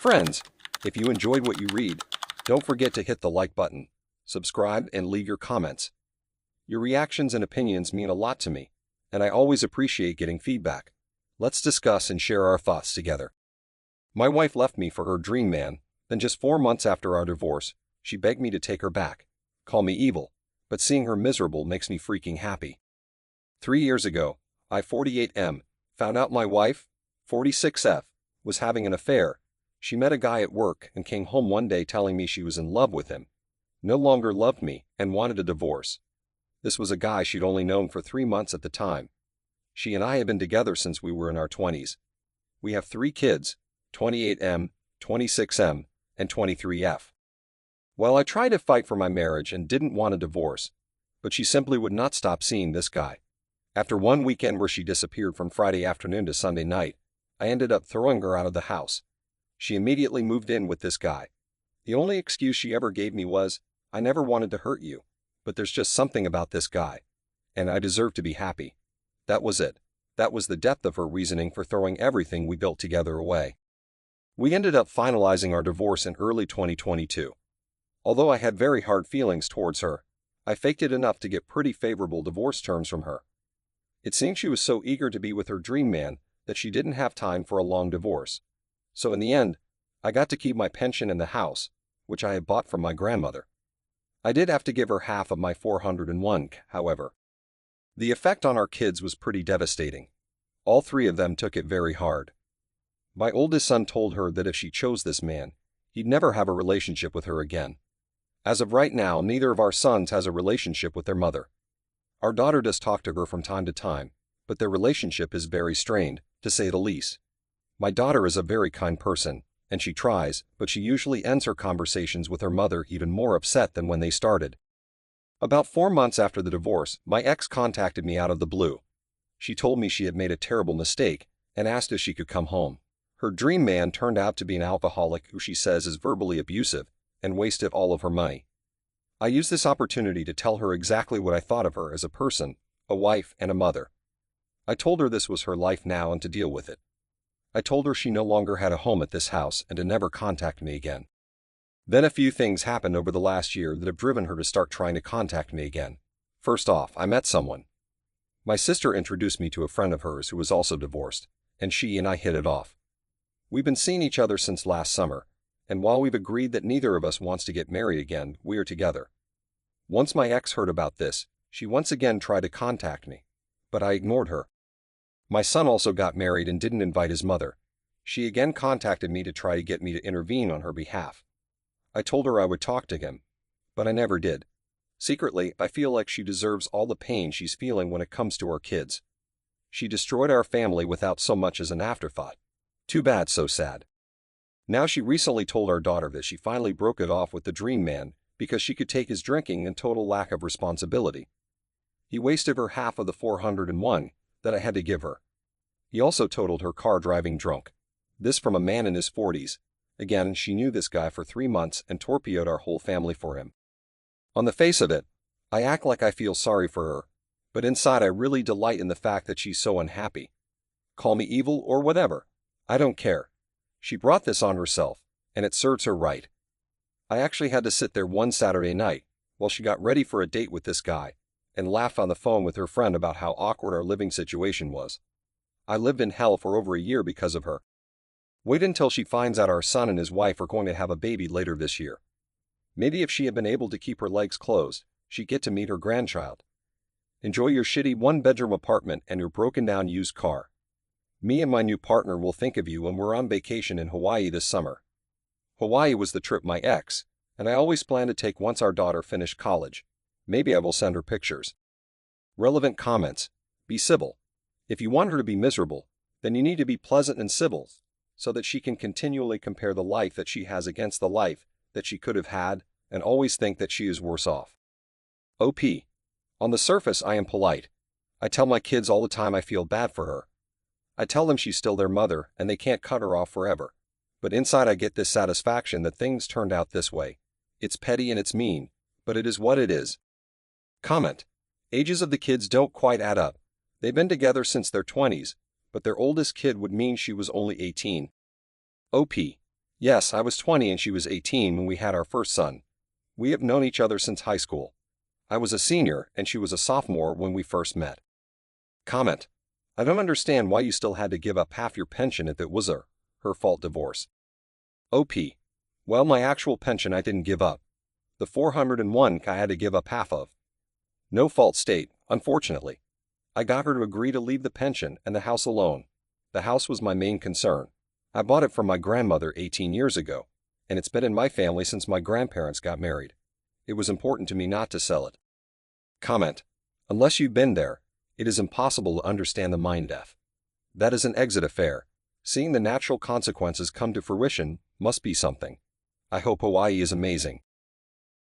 Friends, if you enjoyed what you read, don't forget to hit the like button, subscribe, and leave your comments. Your reactions and opinions mean a lot to me, and I always appreciate getting feedback. Let's discuss and share our thoughts together. My wife left me for her dream man, then just 4 months after our divorce, she begged me to take her back. Call me evil, but seeing her miserable makes me freaking happy. 3 years ago, I 48M, found out my wife, 46F, was having an affair. She met a guy at work and came home one day telling me she was in love with him, no longer loved me, and wanted a divorce. This was a guy she'd only known for 3 months at the time. She and I have been together since we were in our 20s. We have 3 kids, 28M, 26M, and 23F. Well, I tried to fight for my marriage and didn't want a divorce, but she simply would not stop seeing this guy. After one weekend where she disappeared from Friday afternoon to Sunday night, I ended up throwing her out of the house. She immediately moved in with this guy. The only excuse she ever gave me was, "I never wanted to hurt you, but there's just something about this guy, and I deserve to be happy." That was it. That was the depth of her reasoning for throwing everything we built together away. We ended up finalizing our divorce in early 2022. Although I had very hard feelings towards her, I faked it enough to get pretty favorable divorce terms from her. It seemed she was so eager to be with her dream man that she didn't have time for a long divorce. So in the end, I got to keep my pension in the house, which I had bought from my grandmother. I did have to give her half of my 401, however. The effect on our kids was pretty devastating. All 3 of them took it very hard. My oldest son told her that if she chose this man, he'd never have a relationship with her again. As of right now, neither of our sons has a relationship with their mother. Our daughter does talk to her from time to time, but their relationship is very strained, to say the least. My daughter is a very kind person, and she tries, but she usually ends her conversations with her mother even more upset than when they started. About 4 months after the divorce, my ex contacted me out of the blue. She told me she had made a terrible mistake and asked if she could come home. Her dream man turned out to be an alcoholic who she says is verbally abusive and wasted all of her money. I used this opportunity to tell her exactly what I thought of her as a person, a wife, and a mother. I told her this was her life now and to deal with it. I told her she no longer had a home at this house and to never contact me again. Then a few things happened over the last year that have driven her to start trying to contact me again. First off, I met someone. My sister introduced me to a friend of hers who was also divorced, and she and I hit it off. We've been seeing each other since last summer, and while we've agreed that neither of us wants to get married again, we are together. Once my ex heard about this, she once again tried to contact me, but I ignored her. My son also got married and didn't invite his mother. She again contacted me to try to get me to intervene on her behalf. I told her I would talk to him, but I never did. Secretly, I feel like she deserves all the pain she's feeling when it comes to our kids. She destroyed our family without so much as an afterthought. Too bad, so sad. Now she recently told our daughter that she finally broke it off with the dream man because she could take his drinking and total lack of responsibility. He wasted her half of the 401 that I had to give her. He also totaled her car driving drunk. This from a man in his 40s. Again, she knew this guy for 3 months and torpedoed our whole family for him. On the face of it, I act like I feel sorry for her, but inside I really delight in the fact that she's so unhappy. Call me evil or whatever. I don't care. She brought this on herself, and it serves her right. I actually had to sit there one Saturday night while she got ready for a date with this guy and laugh on the phone with her friend about how awkward our living situation was. I lived in hell for over a year because of her. Wait until she finds out our son and his wife are going to have a baby later this year. Maybe if she had been able to keep her legs closed, she'd get to meet her grandchild. Enjoy your shitty 1-bedroom apartment and your broken-down used car. Me and my new partner will think of you when we're on vacation in Hawaii this summer. Hawaii was the trip my ex, and I always plan to take once our daughter finished college. Maybe I will send her pictures. Relevant comments. Be civil. If you want her to be miserable, then you need to be pleasant and civil, so that she can continually compare the life that she has against the life that she could have had and always think that she is worse off. OP. On the surface, I am polite. I tell my kids all the time I feel bad for her. I tell them she's still their mother and they can't cut her off forever. But inside I get this satisfaction that things turned out this way. It's petty and it's mean, but it is what it is. Comment. Ages of the kids don't quite add up. They've been together since their 20s, but their oldest kid would mean she was only 18. OP. Yes, I was 20 and she was 18 when we had our first son. We have known each other since high school. I was a senior and she was a sophomore when we first met. Comment. I don't understand why you still had to give up half your pension if it was her fault divorce. OP. Well, my actual pension I didn't give up. The 401 I had to give up half of. No fault state, unfortunately. I got her to agree to leave the pension and the house alone. The house was my main concern. I bought it from my grandmother 18 years ago, and it's been in my family since my grandparents got married. It was important to me not to sell it. Comment. Unless you've been there, it is impossible to understand the mind F. That is an exit affair. Seeing the natural consequences come to fruition must be something. I hope Hawaii is amazing.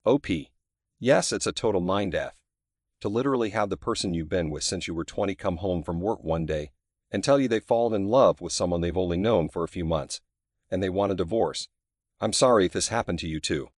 OP. Yes, it's a total mind F. To literally have the person you've been with since you were 20 come home from work one day and tell you they've fallen in love with someone they've only known for a few months, and they want a divorce. I'm sorry if this happened to you too.